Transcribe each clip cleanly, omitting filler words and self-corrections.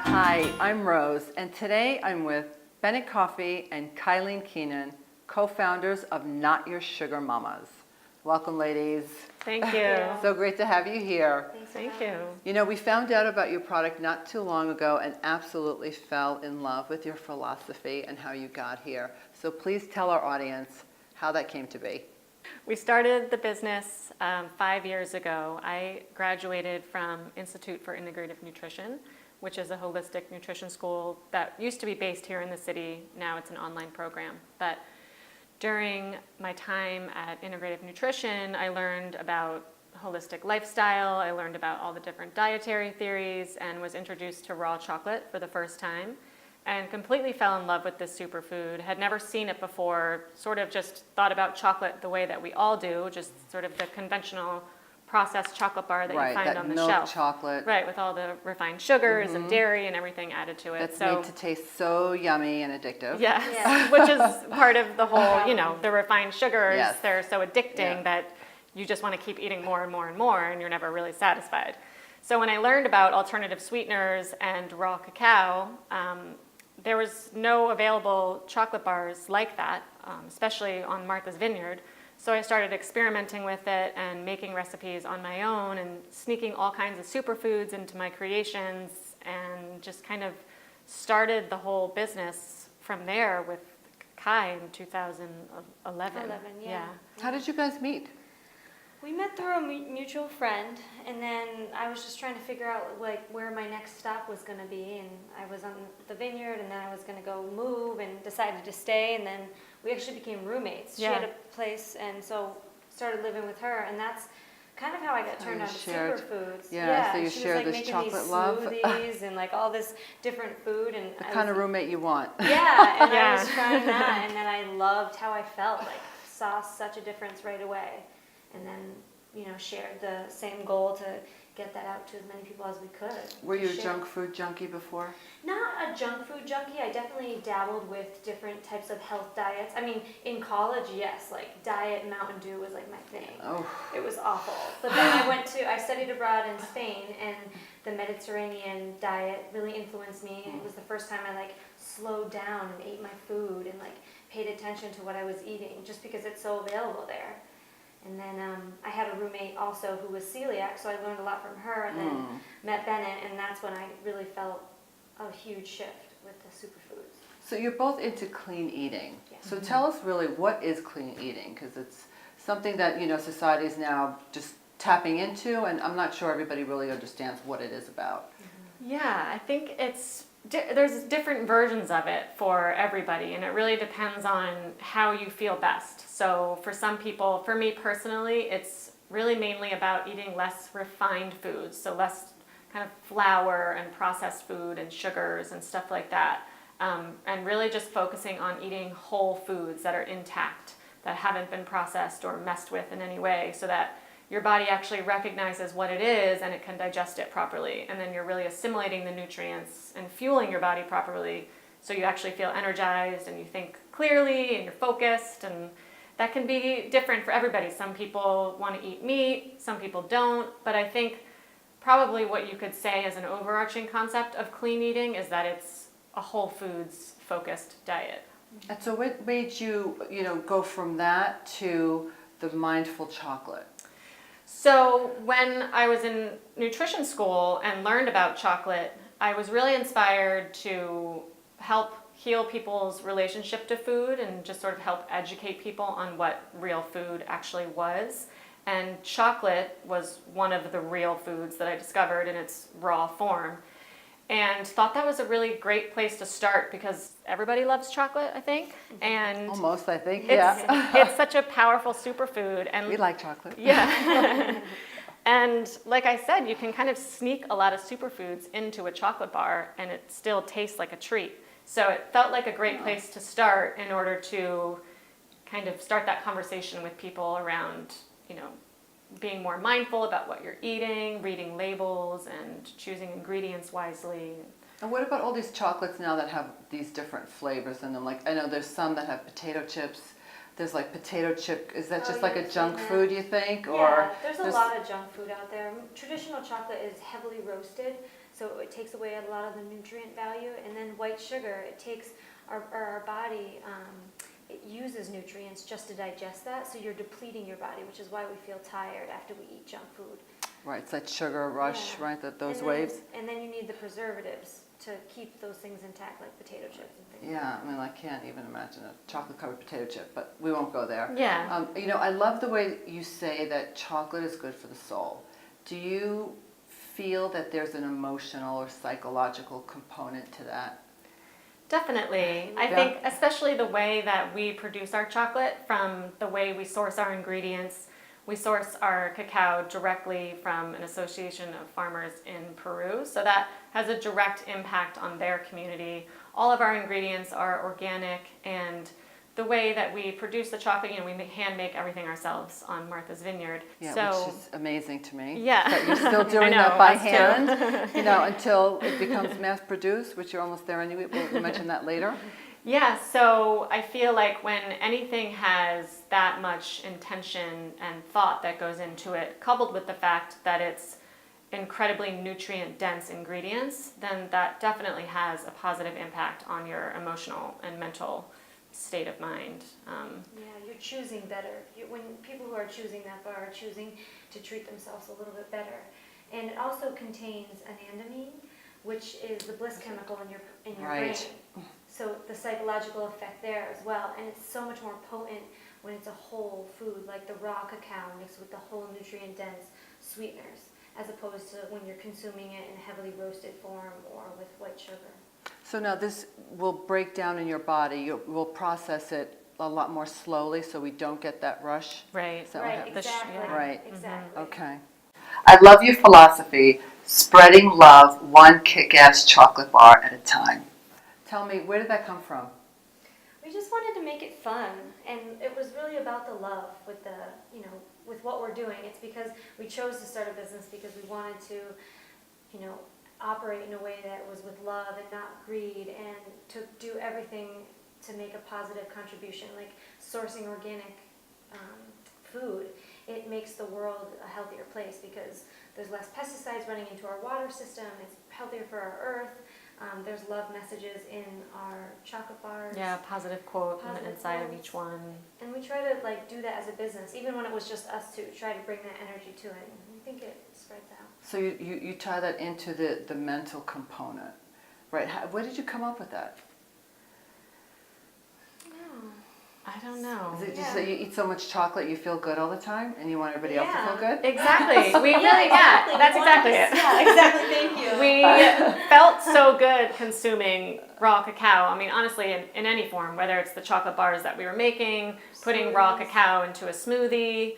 Hi, I'm Rose, and today I'm with Bennett Coffey and Kyleen Keenan, co-founders of Not Your Sugar Mamas. Welcome, ladies. Thank you. So great to have you here. Thank you. You know, we found out about your product not too long ago and absolutely fell in love with your philosophy and how you got here. So please tell our audience how that came to be. We started the business 5 years ago. I graduated from Institute for Integrative Nutrition, which is a holistic nutrition school that used to be based here in the city. Now it's an online program. But during my time at Integrative Nutrition, I learned about holistic lifestyle. I learned about all the different dietary theories and was introduced to raw chocolate for the first time and completely fell in love with this superfood. Had never seen it before, sort of just thought about chocolate the way that we all do, just sort of the conventional processed chocolate bar that you find on the milk shelf. Chocolate. Right, with all the refined sugars and dairy and everything added to it. That's made to taste so yummy and addictive. Yes, which is part of the whole, the refined sugars. Yes. They're so addicting that you just want to keep eating more and more and more, and you're never really satisfied. So when I learned about alternative sweeteners and raw cacao, there was no available chocolate bars like that, especially on Martha's Vineyard. So I started experimenting with it and making recipes on my own and sneaking all kinds of superfoods into my creations and just kind of started the whole business from there with Kai in 2011. Yeah. How did you guys meet? We met through a mutual friend, and then I was just trying to figure out where my next stop was going to be, and I was on the vineyard, and then I was going to go move, and decided to stay, and then we actually became roommates. She had a place, and so started living with her, and that's kind of how I got turned on to superfoods. Yeah, so you she shared was this making chocolate these love. smoothies and all this different food, and The kind of roommate you want. Yeah, and I was trying that, and then I loved how I felt. Saw such a difference right away. And then, shared the same goal to get that out to as many people as we could. Were you a junk food junkie before? Not a junk food junkie. I definitely dabbled with different types of health diets. I mean, in college, yes, Diet Mountain Dew was my thing. Oh. It was awful. But then I studied abroad in Spain, and the Mediterranean diet really influenced me. It was the first time I slowed down and ate my food and paid attention to what I was eating, just because it's so available there. And then I had a roommate also who was celiac, so I learned a lot from her, and then met Bennett, and that's when I really felt a huge shift with the superfoods. So you're both into clean eating. Yeah. So tell us really, what is clean eating? Because it's something that, society is now just tapping into, and I'm not sure everybody really understands what it is about. Yeah, I think there's different versions of it for everybody, and it really depends on how you feel best. So for some people, for me personally, it's really mainly about eating less refined foods, so less kind of flour and processed food and sugars and stuff like that, and really just focusing on eating whole foods that are intact, that haven't been processed or messed with in any way, so that your body actually recognizes what it is and it can digest it properly. And then you're really assimilating the nutrients and fueling your body properly, so you actually feel energized and you think clearly and you're focused. And that can be different for everybody. Some people want to eat meat, some people don't. But I think probably what you could say as an overarching concept of clean eating is that it's a whole foods focused diet. And so what made you, go from that to the mindful chocolate? So when I was in nutrition school and learned about chocolate, I was really inspired to help heal people's relationship to food and just sort of help educate people on what real food actually was. And chocolate was one of the real foods that I discovered in its raw form. And thought that was a really great place to start because everybody loves chocolate, I think. And almost, I think, yeah. It's such a powerful superfood. And we like chocolate. Yeah. And like I said, you can kind of sneak a lot of superfoods into a chocolate bar and it still tastes like a treat. So it felt like a great place to start in order to kind of start that conversation with people around, being more mindful about what you're eating, reading labels, and choosing ingredients wisely. And what about all these chocolates now that have these different flavors in them? I know there's some that have potato chips, There's like potato chip. Is that Oh, just yeah, like a I've junk seen food, that. you think? Yeah, there's a lot of junk food out there. Traditional chocolate is heavily roasted, so it takes away a lot of the nutrient value. And then white sugar, it takes our body, it uses nutrients just to digest that, so you're depleting your body, which is why we feel tired after we eat junk food. Right, it's that sugar rush, Yeah. right? Those And then- waves. And then you need the preservatives to keep those things intact, like potato chips and things. Yeah, I mean, I can't even imagine a chocolate-covered potato chip, but we won't go there. Yeah. You know, I love the way you say that chocolate is good for the soul. Do you feel that there's an emotional or psychological component to that? Definitely. I Yeah. think especially the way that we produce our chocolate, from the way we source our ingredients. We source our cacao directly from an association of farmers in Peru, so that has a direct impact on their community. All of our ingredients are organic, and the way that we produce the chocolate, you know, we hand make everything ourselves on Martha's Vineyard. Yeah, So, which is amazing to me. Yeah. That you're still I doing know, that by us too. hand, you know, until it becomes mass-produced, which you're almost there anyway. We'll mention that later. Yeah, so I feel like when anything has that much intention and thought that goes into it, coupled with the fact that it's incredibly nutrient dense ingredients, then that definitely has a positive impact on your emotional and mental state of mind. Yeah, you're choosing better. When people who are choosing that bar are choosing to treat themselves a little bit better. And it also contains anandamine, which is the bliss chemical in your Right. brain. So the psychological effect there as well. And it's so much more potent when it's a whole food, like the raw cacao mixed with the whole nutrient-dense sweeteners, as opposed to when you're consuming it in heavily roasted form or with white sugar. So now this will break down in your body. We'll process it a lot more slowly so we don't get that rush. Right. Is that what Right, happens? exactly. yeah. Right. Exactly. Okay. I love your philosophy, spreading love one kick-ass chocolate bar at a time. Tell me, where did that come from? We just wanted to make it fun, and it was really about the love with with what we're doing. It's because we chose to start a business because we wanted to, operate in a way that was with love and not greed, and to do everything to make a positive contribution, like sourcing organic food. It makes the world a healthier place because there's less pesticides running into our water system. It's healthier for our earth. There's love messages in our chocolate bars. Yeah, positive quote on the Positive inside of quotes. each one. And we try to do that as a business, even when it was just us two, try to bring that energy to it. And we think it spreads out. So you tie that into the mental component, right? Where did you come up with that? I don't know. Is it just that you eat so much chocolate you feel good all the time and you want everybody else to feel good? Exactly. We really, yeah, that's exactly it. Yeah, exactly. Thank you. We felt so good consuming raw cacao. I mean, honestly, in any form, whether it's the chocolate bars that we were making, putting raw cacao into a smoothie.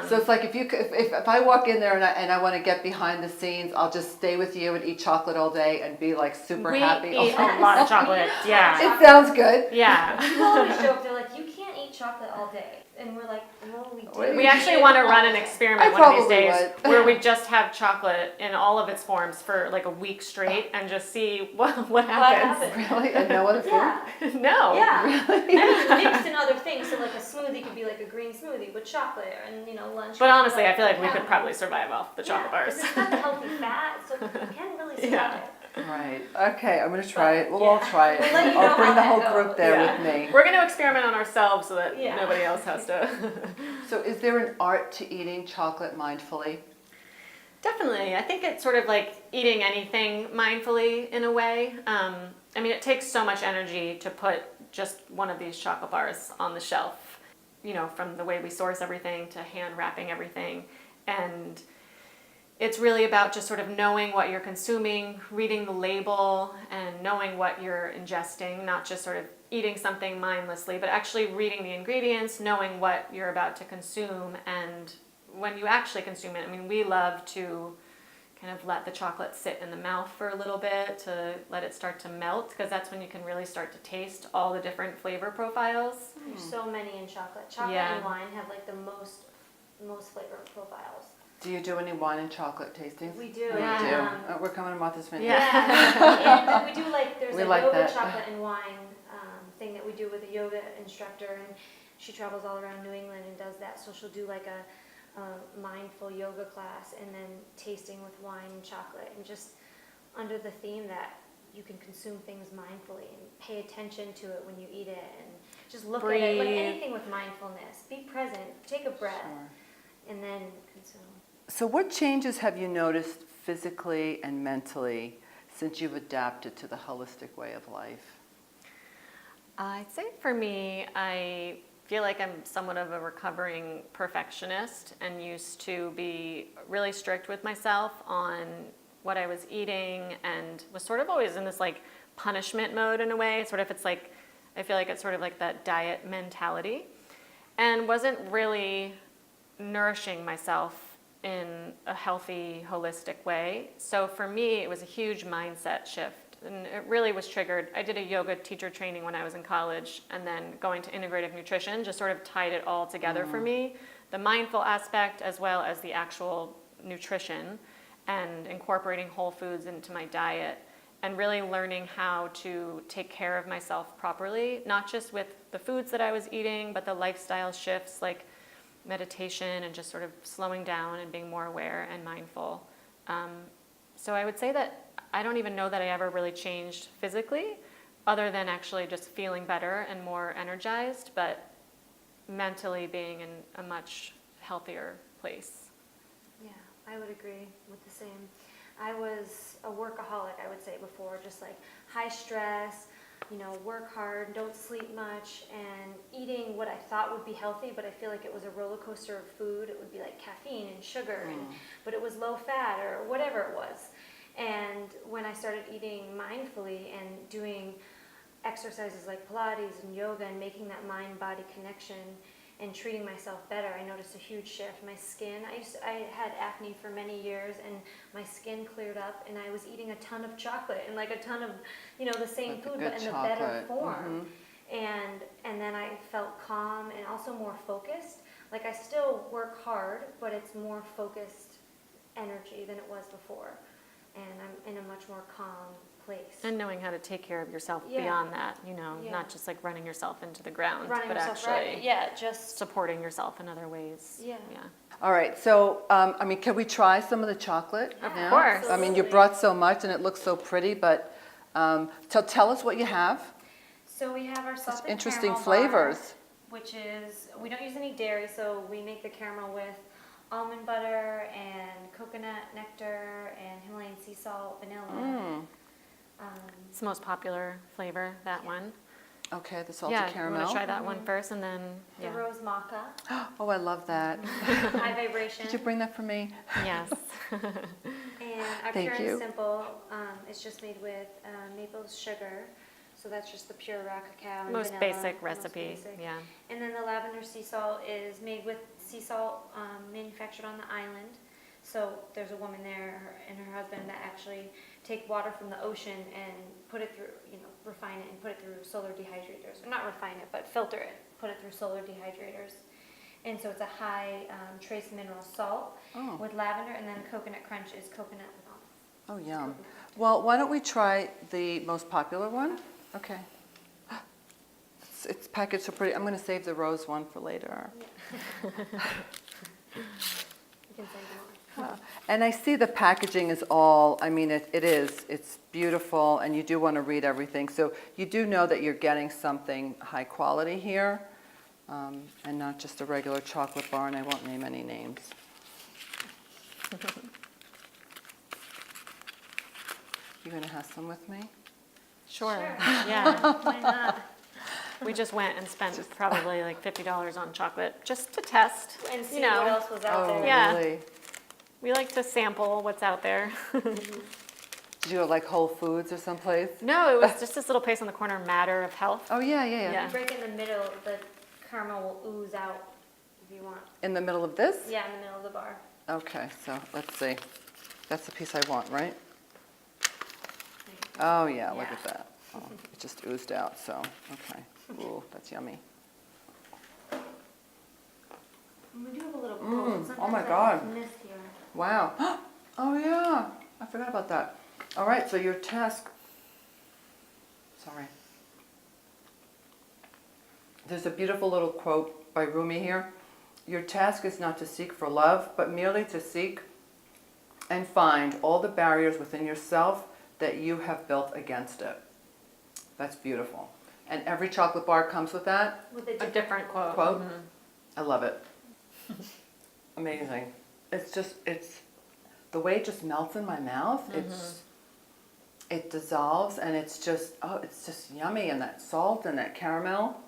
So it's like if I walk in there and I want to get behind the scenes, I'll just stay with you and eat chocolate all day and be like super we happy. eat a lot of chocolate. Yeah. It sounds good. Yeah. People always joke, they're like, you can't eat chocolate all day. And we're like, well, we do. We actually want to run an experiment one of these probably days would. where we just have chocolate in all of its forms for like a week straight and just see what happens. Really? And no other food? Yeah. No. Yeah. I mean, mixed in other things. So like a smoothie could be like a green smoothie with chocolate, and lunch. But honestly, I feel like we could probably survive off the chocolate bars. It's not the healthy fat, so you can really survive Yeah. it. Right. Okay, I'm going to try it. We'll all try it. We'll let you know I'll bring how the that whole goes. group there Yeah. with me. We're going to experiment on ourselves so that Yeah. nobody else has to. So is there an art to eating chocolate mindfully? Definitely. I think it's sort of like eating anything mindfully in a way. I mean, it takes so much energy to put just one of these chocolate bars on the shelf, from the way we source everything to hand wrapping everything. And it's really about just sort of knowing what you're consuming, reading the label, and knowing what you're ingesting, not just sort of eating something mindlessly, but actually reading the ingredients, knowing what you're about to consume. And when you actually consume it, I mean, we love to kind of let the chocolate sit in the mouth for a little bit to let it start to melt, because that's when you can really start to taste all the different flavor profiles. There's so many in chocolate. Chocolate Yeah. and wine have like the most flavor profiles. Do you do any wine and chocolate tastings? We do. We Yeah. do. We're coming to Martha's Vineyard. Yeah. And we do there's We a like yoga that. chocolate and wine thing that we do with a yoga instructor, and she travels all around New England and does that. So she'll do like a mindful yoga class and then tasting with wine and chocolate, and just under the theme that you can consume things mindfully and pay attention to it when you eat it, and just look at it like anything with mindfulness. Be present, take a breath, and then consume. So what changes have you noticed physically and mentally since you've adapted to the holistic way of life? I'd say for me, I feel like I'm somewhat of a recovering perfectionist and used to be really strict with myself on what I was eating, and was sort of always in this like punishment mode in a way. Sort of, it's like, I feel like it's sort of like that diet mentality, and wasn't really nourishing myself in a healthy, holistic way. So for me, it was a huge mindset shift, and it really was triggered. I did a yoga teacher training when I was in college, and then going to integrative nutrition just sort of tied it all together for me. The mindful aspect as well as the actual nutrition, and incorporating whole foods into my diet, and really learning how to take care of myself properly, not just with the foods that I was eating, but the lifestyle shifts like meditation and just sort of slowing down and being more aware and mindful. So I would say that I don't even know that I ever really changed physically, other than actually just feeling better and more energized, but mentally being in a much healthier place. Yeah, I would agree with the same. I was a workaholic, I would say, before, just like high stress, work hard, don't sleep much, and eating what I thought would be healthy, but I feel like it was a roller coaster of food. It would be like caffeine and sugar, but it was low fat or whatever it was. And when I started eating mindfully and doing exercises like Pilates and yoga and making that mind-body connection and treating myself better, I noticed a huge shift. My skin, I had acne for many years, and my skin cleared up, and I was eating a ton of chocolate and like a ton of, the same Like food, good but in a chocolate. better form. And then I felt calm and also more focused. Like I still work hard, but it's more focused energy than it was before. And I'm in a much more calm place. And knowing how to take care of yourself Yeah. beyond that, Yeah. not just like running yourself into the ground, Running but yourself actually right. Yeah, just supporting yourself in other ways. Yeah. All right, so, can we try some of the chocolate? Of now? course. I mean, you brought so much and it looks so pretty, but tell us what you have. So we have our salted Interesting caramel flavors. bar, which is, we don't use any dairy, so we make the caramel with almond butter and coconut nectar and Himalayan sea salt, vanilla. It's the most popular flavor, that one. Okay, the salted Yeah, caramel. you want to try that one first, and then, The rose maca, Oh, I love that. high vibration. Did you bring that for me? Yes. And our Thank pure you. and simple, it's just made with maple sugar. So that's just the pure raw cacao and Most vanilla. basic most recipe, basic. yeah. And then the lavender sea salt is made with sea salt manufactured on the island. So there's a woman there and her husband that actually take water from the ocean and put it through, refine it and put it through solar dehydrators. Or not refine it, but filter it, put it through solar dehydrators. And so it's a high trace mineral salt with lavender, and then coconut crunch is coconut with almonds. Oh, yum. Well, why don't we try the most popular one? Okay. It's packaged so pretty. I'm going to save the rose one for later. You can say more. And I see the packaging is all, it is. It's beautiful, and you do want to read everything. So you do know that you're getting something high quality here, and not just a regular chocolate bar, and I won't name any names. You going to have some with me? Sure. Sure. Yeah. Why not? We just went and spent probably like $50 on chocolate just to test. And see You know. what else was out Oh, there. Yeah. really? We like to sample what's out there. Did you go like Whole Foods or someplace? No, it was just this little place on the corner, Matter of Health. Oh, yeah. Yeah. You break in the middle, the caramel will ooze out if you want. In the middle of this? Yeah, in the middle of the bar. Okay, so let's see. That's the piece I want, right? There you go. Oh, yeah, look Yeah. at that. Oh, it just oozed out, so, okay. Ooh, that's yummy. We do have a little bowl. Oh Sometimes my I God. miss here. Wow. Oh, yeah, I forgot about that. All right, so your task, sorry. There's a beautiful little quote by Rumi here. Your task is not to seek for love, but merely to seek and find all the barriers within yourself that you have built against it. That's beautiful. And every chocolate bar comes with that With A different quote. quote. Mhm. I love it. Amazing. It's the way it just melts in my mouth. It dissolves, and it's just yummy, and that salt and that caramel.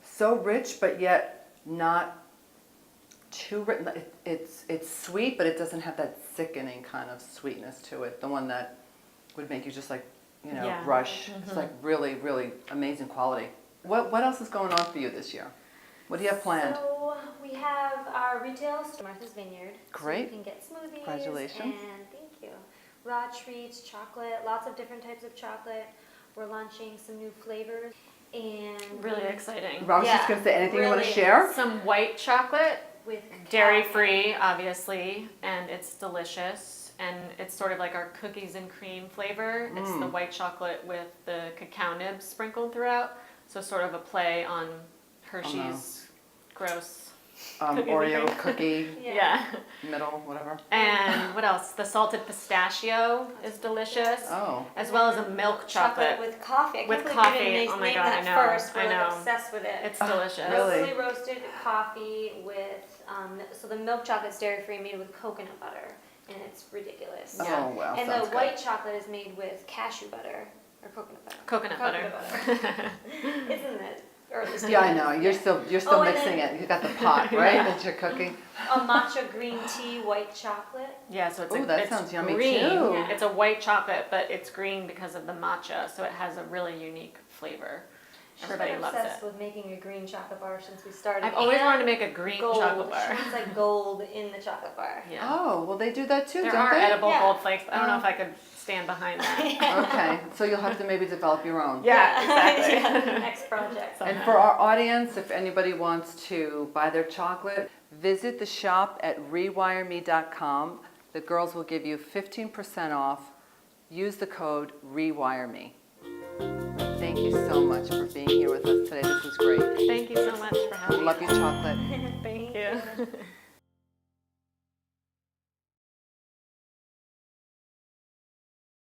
So rich, but yet not too rich. It's sweet, but it doesn't have that sickening kind of sweetness to it. The one that would make you just like, Yeah. rush. It's like really, really amazing quality. What else is going on for you this year? What do you have planned? So we have our retail store, Martha's Vineyard. Great. So you can get smoothies. Congratulations. And thank you. Raw treats, chocolate, lots of different types of chocolate. We're launching some new flavors. And Really exciting. I was just Yeah, going to say, anything you want to really share? Some white chocolate, with dairy-free, obviously, and it's delicious. And it's sort of like our cookies and cream flavor. It's the white chocolate with the cacao nibs sprinkled throughout. So sort of a play on Hershey's gross. Cookies and Oreo cream. cookie, Yeah. middle, whatever. And what else? The salted pistachio is delicious, Oh, as well as a milk chocolate. with coffee. I can't With believe coffee. we didn't Oh my name God, that I know, first. We're I know. like obsessed with it. It's delicious. Really? Locally roasted coffee with, so the milk chocolate's dairy-free, made with coconut butter, and it's ridiculous. Yeah. oh wow, And the sounds good. white chocolate is made with cashew butter, or coconut butter. Coconut butter. Isn't it? Early Yeah, I stages. know. You're still Oh, and mixing then- it. You got the pot, right? That you're cooking. A matcha green tea white chocolate. Yeah, so it's Ooh, that it's sounds yummy green. too. Yeah. It's a white chocolate, but it's green because of the matcha, so it has a really unique flavor. Everybody She's been loves obsessed it. with making a green chocolate bar since we started. I've always And wanted to make a green gold. chocolate bar. She wants like gold in the chocolate bar. Yeah. Oh, well, they do that too, There don't are they? edible Yeah. gold flakes, but I don't know Oh. if I could stand behind that. Okay, so you'll have to maybe develop your own. Yeah, exactly. Yeah, next project. And for our audience, if anybody wants to buy their chocolate, visit the shop at rewireme.com. The girls will give you 15% off. Use the code REWIREME. Thank you so much for being here with us today. This was great. Thank you so much for having me. Love your chocolate. Thank you.